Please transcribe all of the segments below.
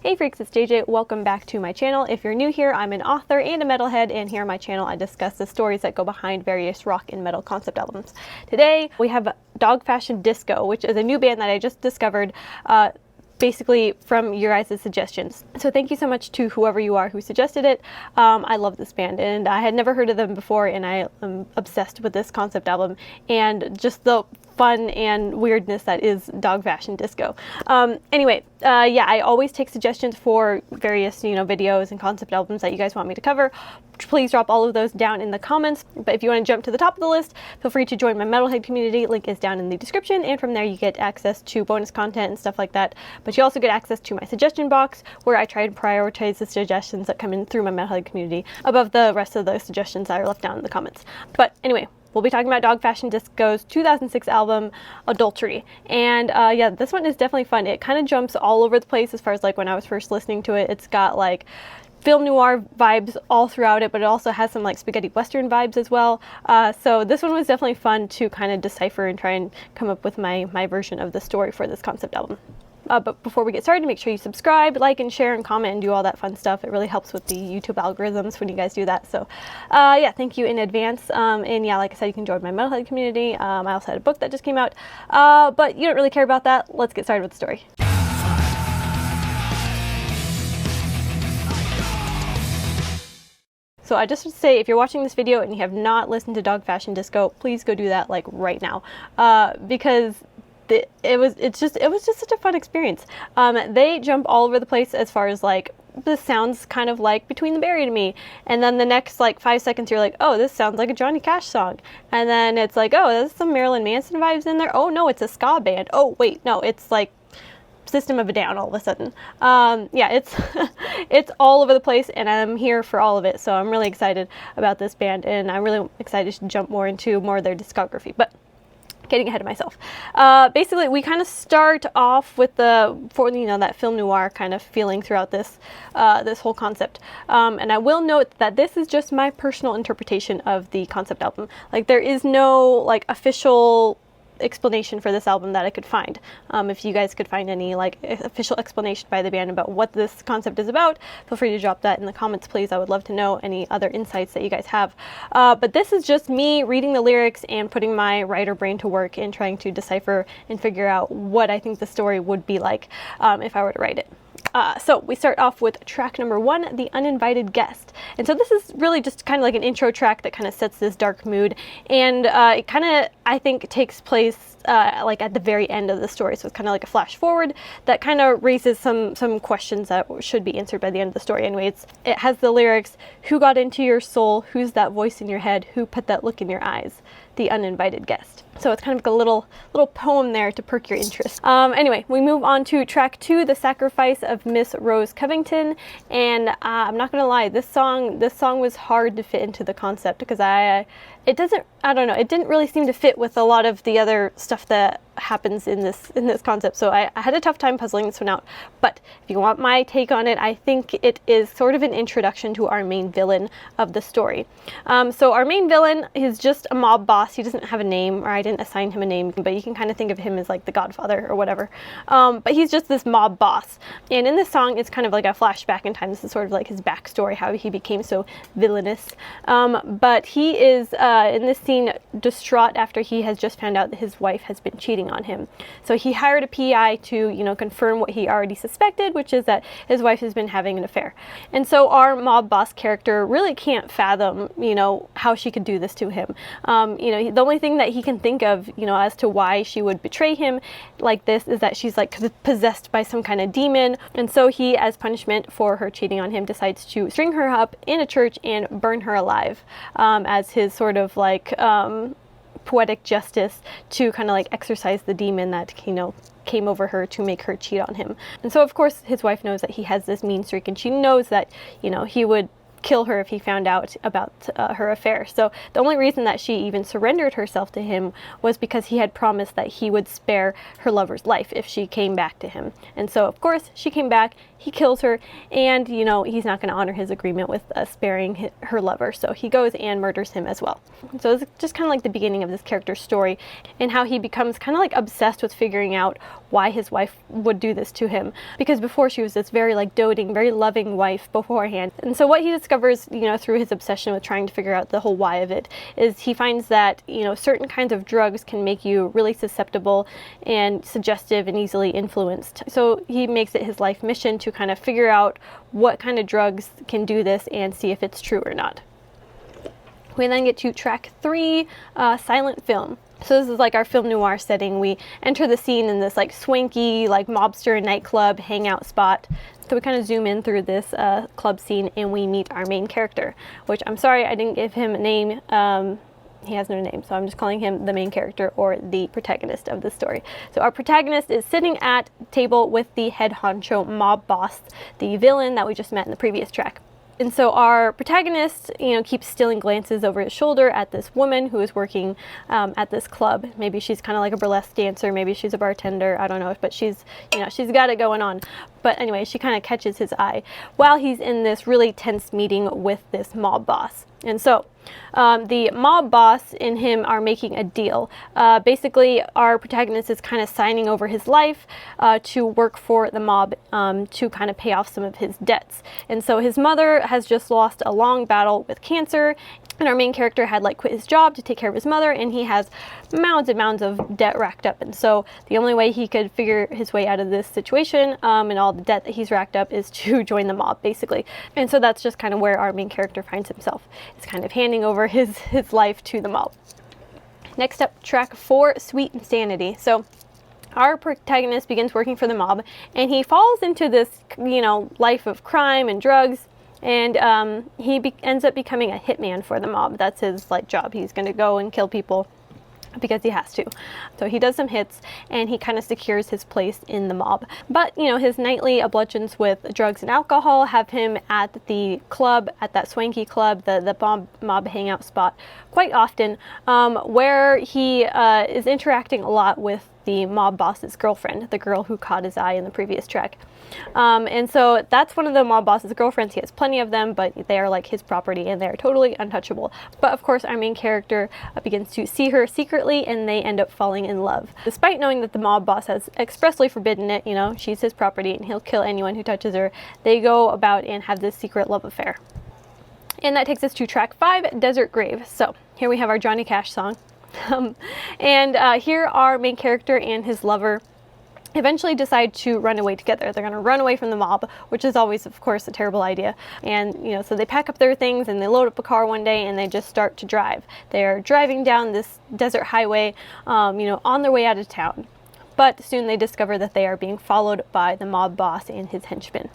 Hey freaks, it's JJ. Welcome back to my channel. If you're new here, I'm an author and a metalhead, and here on my channel I discuss the stories that go behind various rock and metal concept albums. Today we have Dog Fashion Disco, which is a new band that I just discovered basically from your guys' suggestions. So thank you so much to whoever you are who suggested it. I love this band and I had never heard of them before, and I am obsessed with this concept album and just the fun and weirdness that is Dog Fashion Disco. Anyway, yeah, I always take suggestions for various, videos and concept albums that you guys want me to cover. Please drop all of those down in the comments. But if you want to jump to the top of the list, feel free to join my metalhead community. Link is down in the description, and from there you get access to bonus content and stuff like that. But you also get access to my suggestion box, where I try to prioritize the suggestions that come in through my metalhead community above the rest of the suggestions that are left down in the comments. But anyway, we'll be talking about Dog Fashion Disco's 2006 album, Adultery. And yeah, this one is definitely fun. It kind of jumps all over the place as far as like when I was first listening to it. It's got like film noir vibes all throughout it, but it also has some like spaghetti western vibes as well. So this one was definitely fun to kind of decipher and try and come up with my version of the story for this concept album. But before we get started, make sure you subscribe, like, and share, and comment, and do all that fun stuff. It really helps with the YouTube algorithms when you guys do that. So, yeah, thank you in advance. And yeah, like I said, you can join my metalhead community. I also had a book that just came out. But you don't really care about that. Let's get started with the story. So I just want to say, if you're watching this video and you have not listened to Dog Fashion Disco, please go do that like right now, because it was just such a fun experience. They jump all over the place as far as like, this sounds kind of like Between the Buried to me, and then the next like 5 seconds you're like, oh, this sounds like a Johnny Cash song, and then it's like, oh, there's some Marilyn Manson vibes in there. Oh no, it's a ska band. Oh wait, no, it's like System of a Down all of a sudden. Yeah, it's it's all over the place, and I'm here for all of it. So I'm really excited about this band, and I'm really excited to jump more into more of their discography. But getting ahead of myself. Basically, we kind of start off with that film noir kind of feeling throughout this this whole concept. And I will note that this is just my personal interpretation of the concept album. Like, there is no like official explanation for this album that I could find. If you guys could find any like official explanation by the band about what this concept is about, feel free to drop that in the comments, please. I would love to know any other insights that you guys have. But this is just me reading the lyrics and putting my writer brain to work and trying to decipher and figure out what I think the story would be like if I were to write it. So we start off with track number 1, The Uninvited Guest. And so this is really just kind of like an intro track that kind of sets this dark mood. And it kind of, I think, takes place like at the very end of the story. So it's kind of like a flash forward that kind of raises some questions that should be answered by the end of the story. Anyway, it has the lyrics, who got into your soul? Who's that voice in your head? Who put that look in your eyes? The uninvited guest. So it's kind of like a little poem there to perk your interest. Anyway, we move on to track 2, The Sacrifice of Miss Rose Covington. And I'm not gonna lie, this song was hard to fit into the concept because it didn't really seem to fit with a lot of the other stuff that happens in this concept. So I had a tough time puzzling this one out. But if you want my take on it, I think it is sort of an introduction to our main villain of the story. So our main villain is just a mob boss. He doesn't have a name, or I didn't assign him a name, but you can kind of think of him as like the Godfather or whatever. But he's just this mob boss. And in this song, it's kind of like a flashback in time. This is sort of like his backstory, how he became so villainous. But he is in this scene distraught after he has just found out that his wife has been cheating on him. So he hired a PI to, confirm what he already suspected, which is that his wife has been having an affair. And so our mob boss character really can't fathom, how she could do this to him. The only thing that he can think of, as to why she would betray him like this is that she's like possessed by some kind of demon. And so he, as punishment for her cheating on him, decides to string her up in a church and burn her alive, as his sort of like poetic justice to kind of like exorcise the demon that came over her to make her cheat on him. And so of course his wife knows that he has this mean streak, and she knows that he would kill her if he found out about her affair. So the only reason that she even surrendered herself to him was because he had promised that he would spare her lover's life if she came back to him. And so of course she came back, he kills her, and he's not going to honor his agreement with sparing her lover, so he goes and murders him as well. So it's just kind of like the beginning of this character's story and how he becomes kind of like obsessed with figuring out why his wife would do this to him, because before she was this very like doting, very loving wife beforehand. And so what he discovers, you know, through his obsession with trying to figure out the whole why of it, is he finds that, you know, certain kinds of drugs can make you really susceptible and suggestive and easily influenced. So he makes it his life mission to kind of figure out what kind of drugs can do this and see if it's true or not. We then get to track 3, silent film. So this is like our film noir setting. We enter the scene in this like swanky, like mobster nightclub hangout spot. So we kind of zoom in through this club scene and we meet our main character, which I'm sorry I didn't give him a name. He has no name, so I'm just calling him the main character or the protagonist of the story. So our protagonist is sitting at a table with the head honcho mob boss, the villain that we just met in the previous track. And so our protagonist, you know, keeps stealing glances over his shoulder at this woman who is working at this club. Maybe she's kind of like a burlesque dancer, maybe she's a bartender, I don't know, but she's, you know, she's got it going on. But anyway, she kind of catches his eye while he's in this really tense meeting with this mob boss. And so the mob boss and him are making a deal. Basically, our protagonist is kind of signing over his life to work for the mob to kind of pay off some of his debts. And so his mother has just lost a long battle with cancer, and our main character had like quit his job to take care of his mother, and he has mounds and mounds of debt racked up. And so the only way he could figure his way out of this situation and all the debt that he's racked up is to join the mob, basically. And so that's just kind of where our main character finds himself. It's kind of handing over his life to the mob. Next up, track 4, Sweet Insanity. So our protagonist begins working for the mob, and he falls into this, you know, life of crime and drugs. And he ends up becoming a hitman for the mob. That's his like job. He's going to go and kill people because he has to. So he does some hits and he kind of secures his place in the mob. But, you know, his nightly bludgeons with drugs and alcohol have him at the club, at that swanky club, the mob hangout spot quite often, where he is interacting a lot with the mob boss's girlfriend, the girl who caught his eye in the previous track. And so that's one of the mob boss's girlfriends. He has plenty of them, but they are like his property and they're totally untouchable. But of course, our main character begins to see her secretly and they end up falling in love. Despite knowing that the mob boss has expressly forbidden it, you know, she's his property and he'll kill anyone who touches her, they go about and have this secret love affair. And that takes us to track 5, Desert Grave. So here we have our Johnny Cash song. Here our main character and his lover eventually decide to run away together. They're going to run away from the mob, which is always, of course, a terrible idea. And, you know, so they pack up their things and they load up a car one day and they just start to drive. They're driving down this desert highway, you know, on their way out of town. But soon they discover that they are being followed by the mob boss and his henchmen.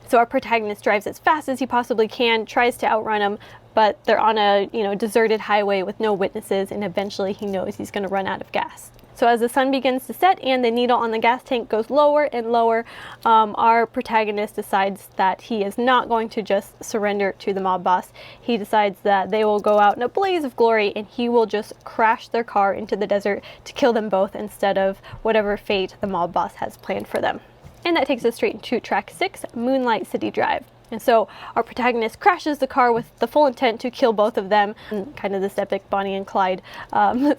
So our protagonist drives as fast as he possibly can, tries to outrun him, but they're on a, you know, deserted highway with no witnesses, and eventually he knows he's going to run out of gas. So as the sun begins to set and the needle on the gas tank goes lower and lower, our protagonist decides that he is not going to just surrender to the mob boss. He decides that they will go out in a blaze of glory and he will just crash their car into the desert to kill them both instead of whatever fate the mob boss has planned for them. And that takes us straight into track 6, Moonlight City Drive. And so our protagonist crashes the car with the full intent to kill both of them, kind of this epic Bonnie and Clyde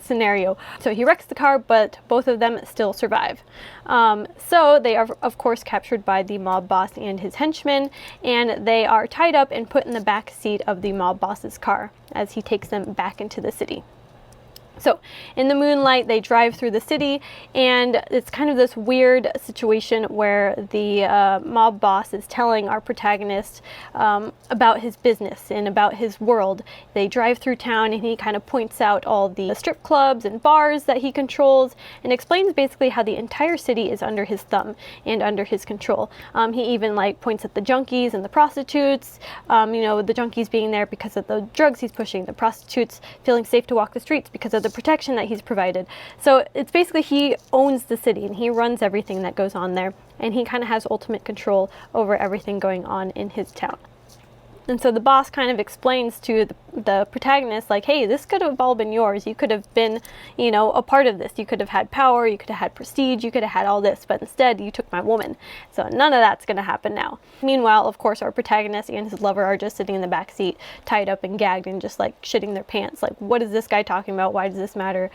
scenario. So he wrecks the car, but both of them still survive. So they are, of course, captured by the mob boss and his henchmen, and they are tied up and put in the back seat of the mob boss's car as he takes them back into the city. So in the moonlight, they drive through the city, and it's kind of this weird situation where the mob boss is telling our protagonist about his business and about his world. They drive through town and he kind of points out all the strip clubs and bars that he controls and explains basically how the entire city is under his thumb and under his control. He even like points at the junkies and the prostitutes, you know, the junkies being there because of the drugs he's pushing, the prostitutes feeling safe to walk the streets because of the protection that he's provided. So it's basically he owns the city and he runs everything that goes on there, and he kind of has ultimate control over everything going on in his town. And so the boss kind of explains to the protagonist, like, hey, this could have all been yours. You could have been, you know, a part of this. You could have had power, you could have had prestige, you could have had all this, but instead you took my woman. So none of that's going to happen now. Meanwhile, of course, our protagonist and his lover are just sitting in the back seat, tied up and gagged and just like shitting their pants. Like, what is this guy talking about? Why does this matter?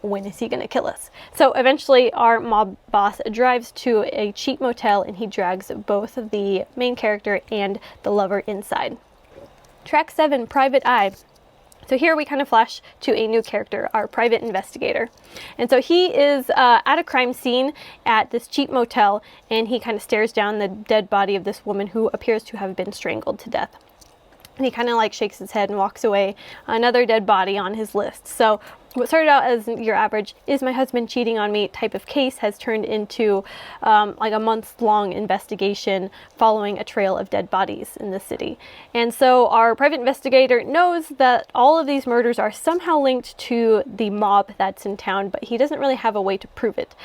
When is he going to kill us? So eventually our mob boss drives to a cheap motel and he drags both the main character and the lover inside. Track 7, Private Eye. So here we kind of flash to a new character, our private investigator. And so he is at a crime scene at this cheap motel, and he kind of stares down the dead body of this woman who appears to have been strangled to death. And he kind of like shakes his head and walks away. Another dead body on his list. So what started out as your average "is my husband cheating on me" type of case has turned into like a month-long investigation following a trail of dead bodies in the city. And so our private investigator knows that all of these murders are somehow linked to the mob that's in town, but he doesn't really have a way to prove it.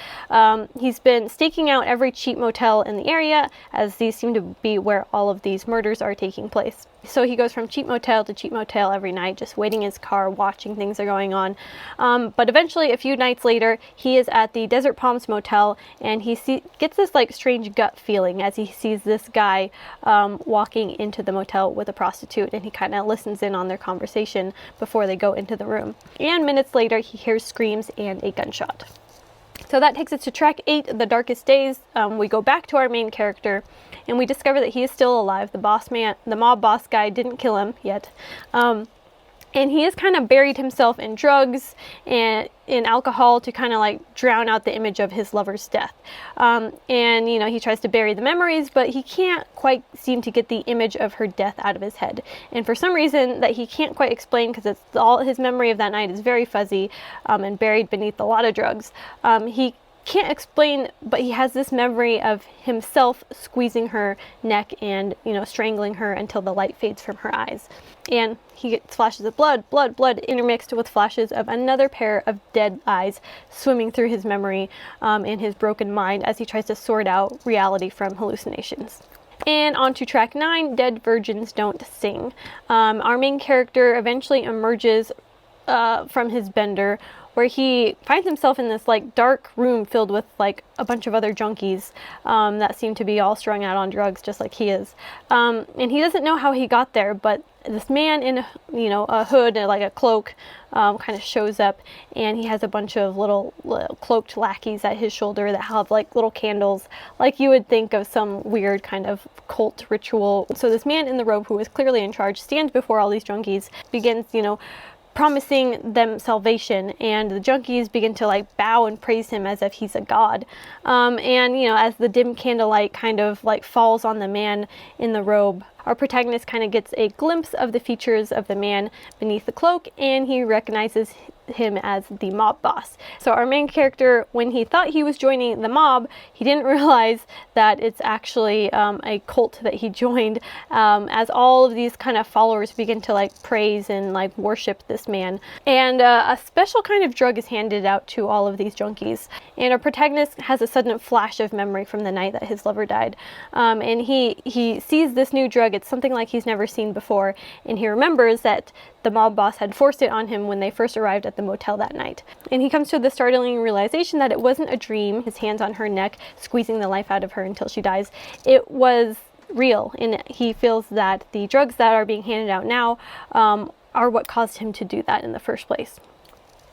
He's been staking out every cheap motel in the area, as these seem to be where all of these murders are taking place. So he goes from cheap motel to cheap motel every night, just waiting in his car, watching things that are going on. But eventually, a few nights later, he is at the Desert Palms Motel, and he gets this like strange gut feeling as he sees this guy walking into the motel with a prostitute, and he kind of listens in on their conversation before they go into the room. And minutes later, he hears screams and a gunshot. So that takes us to track 8, The Darkest Days. We go back to our main character, and we discover that he is still alive. The mob boss guy didn't kill him yet. And he has kind of buried himself in drugs and in alcohol to kind of like drown out the image of his lover's death. And, you know, he tries to bury the memories, but he can't quite seem to get the image of her death out of his head. And for some reason that he can't quite explain, because it's all his memory of that night is very fuzzy and buried beneath a lot of drugs, he can't explain, but he has this memory of himself squeezing her neck and, you know, strangling her until the light fades from her eyes. And he gets flashes of blood intermixed with flashes of another pair of dead eyes swimming through his memory in his broken mind as he tries to sort out reality from hallucinations. And on to track 9, Dead Virgins Don't Sing. Our main character eventually emerges from his bender, where he finds himself in this like dark room filled with like a bunch of other junkies that seem to be all strung out on drugs just like he is. And he doesn't know how he got there, but this man in, you know, a hood and like a cloak kind of shows up, and he has a bunch of little cloaked lackeys at his shoulder that have like little candles, like you would think of some weird kind of cult ritual. So this man in the robe, who is clearly in charge, stands before all these junkies, begins, you know, promising them salvation, and the junkies begin to like bow and praise him as if he's a god. And, you know, as the dim candlelight kind of like falls on the man in the robe, our protagonist kind of gets a glimpse of the features of the man beneath the cloak, and he recognizes him as the mob boss. So our main character, when he thought he was joining the mob, he didn't realize that it's actually a cult that he joined, as all of these kind of followers begin to like praise and like worship this man. And a special kind of drug is handed out to all of these junkies, and our protagonist has a sudden flash of memory from the night that his lover died, and he sees this new drug. It's something like he's never seen before, and he remembers that the mob boss had forced it on him when they first arrived at the motel that night. And he comes to the startling realization that it wasn't a dream, his hands on her neck, squeezing the life out of her until she dies. It was real, and he feels that the drugs that are being handed out now are what caused him to do that in the first place.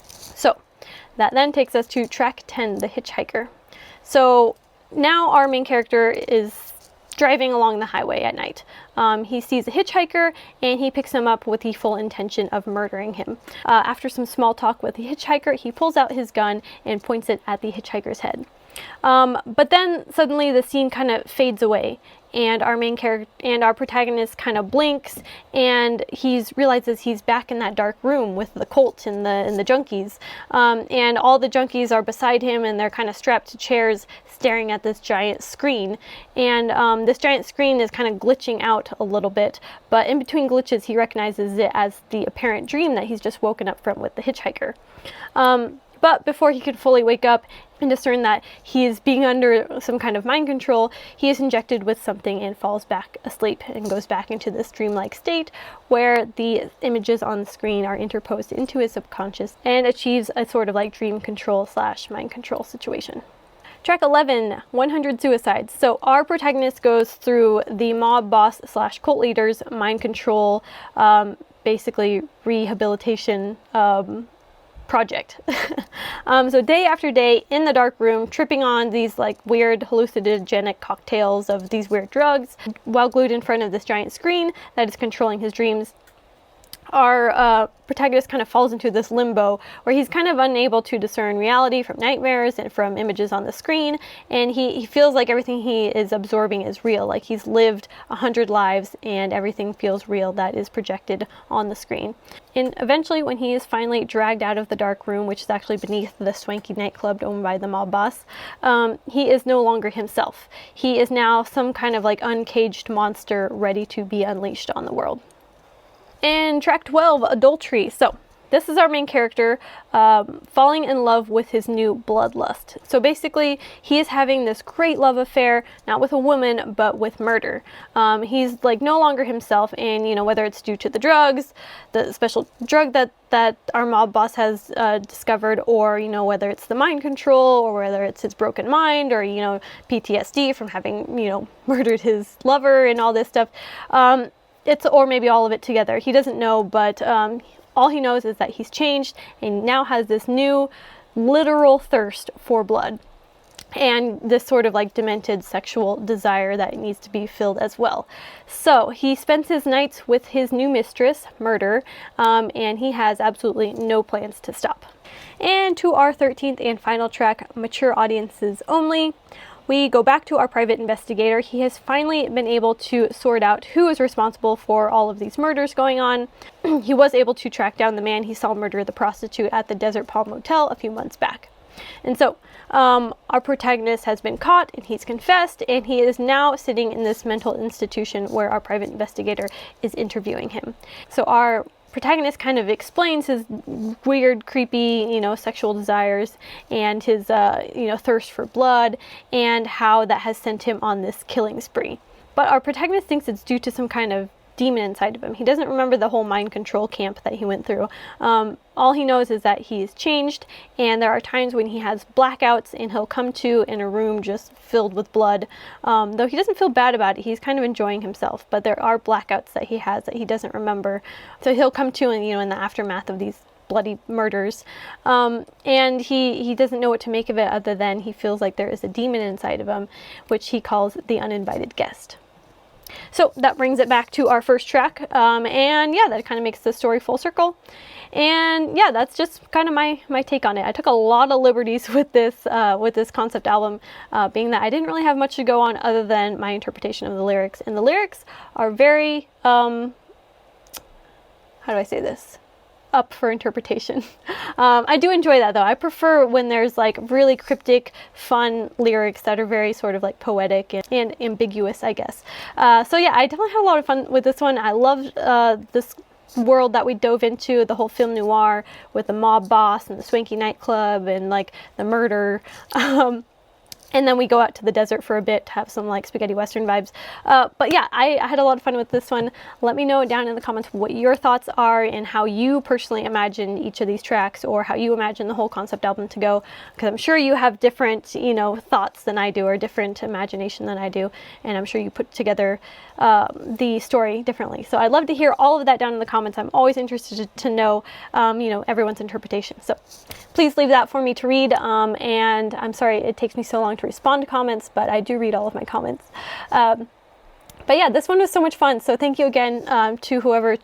So that then takes us to track 10, The Hitchhiker. So now our main character is driving along the highway at night. He sees a hitchhiker, and he picks him up with the full intention of murdering him. After some small talk with the hitchhiker, he pulls out his gun and points it at the hitchhiker's head. But then suddenly the scene kind of fades away, and our main character and our protagonist kind of blinks, and he realizes he's back in that dark room with the cult and the junkies, and all the junkies are beside him, and they're kind of strapped to chairs staring at this giant screen. And this giant screen is kind of glitching out a little bit, but in between glitches he recognizes it as the apparent dream that he's just woken up from with the hitchhiker. But before he could fully wake up and discern that he is being under some kind of mind control, he is injected with something and falls back asleep and goes back into this dreamlike state where the images on the screen are interposed into his subconscious and achieves a sort of like dream control / mind control situation. Track 11, 100 Suicides. So our protagonist goes through the mob boss / cult leader's mind control, basically rehabilitation project. So day after day in the dark room, tripping on these like weird hallucinogenic cocktails of these weird drugs, while glued in front of this giant screen that is controlling his dreams, our protagonist kind of falls into this limbo where he's kind of unable to discern reality from nightmares and from images on the screen, and he feels like everything he is absorbing is real, like he's lived 100 lives and everything feels real that is projected on the screen. And eventually, when he is finally dragged out of the dark room, which is actually beneath the swanky nightclub owned by the mob boss, he is no longer himself. He is now some kind of like uncaged monster ready to be unleashed on the world. And track 12, Adultery. So this is our main character falling in love with his new bloodlust. So basically, he is having this great love affair, not with a woman, but with murder. He's like no longer himself, and you know, whether it's due to the drugs, the special drug that our mob boss has discovered, or you know, whether it's the mind control, or whether it's his broken mind, or you know, PTSD from having, you know, murdered his lover and all this stuff. Or maybe all of it together. He doesn't know, but all he knows is that he's changed and now has this new literal thirst for blood and this sort of like demented sexual desire that needs to be filled as well. So he spends his nights with his new mistress, Murder, and he has absolutely no plans to stop. And to our 13th and final track, Mature Audiences Only. We go back to our private investigator. He has finally been able to sort out who is responsible for all of these murders going on. He was able to track down the man he saw murder the prostitute at the Desert Palm Motel a few months back. And so our protagonist has been caught and he's confessed, and he is now sitting in this mental institution where our private investigator is interviewing him. So our protagonist kind of explains his weird, creepy, you know, sexual desires and his, you know, thirst for blood and how that has sent him on this killing spree. But our protagonist thinks it's due to some kind of demon inside of him. He doesn't remember the whole mind control camp that he went through. All he knows is that he's changed, and there are times when he has blackouts and he'll come to in a room just filled with blood. Though he doesn't feel bad about it, he's kind of enjoying himself, but there are blackouts that he has that he doesn't remember. So he'll come to, and you know, in the aftermath of these bloody murders, and he doesn't know what to make of it other than he feels like there is a demon inside of him, which he calls the Uninvited Guest. So that brings it back to our first track, and yeah, that kind of makes the story full circle. And yeah, that's just kind of my take on it. I took a lot of liberties with this concept album, being that I didn't really have much to go on other than my interpretation of the lyrics, and the lyrics are very how do I say this? Up for interpretation. I do enjoy that though. I prefer when there's like really cryptic, fun lyrics that are very sort of like poetic and ambiguous, I guess. So yeah, I definitely had a lot of fun with this one. I loved this world that we dove into, the whole film noir with the mob boss and the swanky nightclub and like the murder. And then we go out to the desert for a bit to have some like spaghetti western vibes. But yeah, I had a lot of fun with this one. Let me know down in the comments what your thoughts are and how you personally imagine each of these tracks, or how you imagine the whole concept album to go. Because I'm sure you have different, you know, thoughts than I do, or different imagination than I do. And I'm sure you put together the story differently. So I'd love to hear all of that down in the comments. I'm always interested to know, you know, everyone's interpretation. So please leave that for me to read. And I'm sorry it takes me so long to respond to comments, but I do read all of my comments. But yeah, this one was so much fun. So thank you again to whoever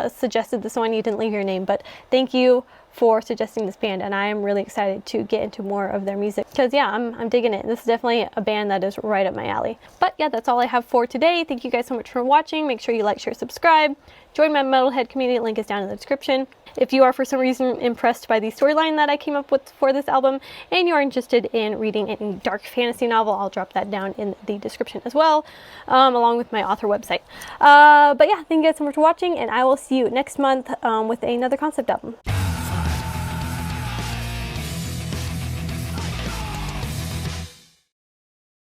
suggested this one. You didn't leave your name, but thank you for suggesting this band, and I am really excited to get into more of their music, because yeah, I'm digging it. This is definitely a band that is right up my alley. But yeah, that's all I have for today. Thank you guys so much for watching. Make sure you like, share, subscribe. Join my Metalhead community. Link is down in the description. If you are for some reason impressed by the storyline that I came up with for this album, and you are interested in reading a dark fantasy novel, I'll drop that down in the description as well, along with my author website. But yeah, thank you guys so much for watching, and I will see you next month with another concept album.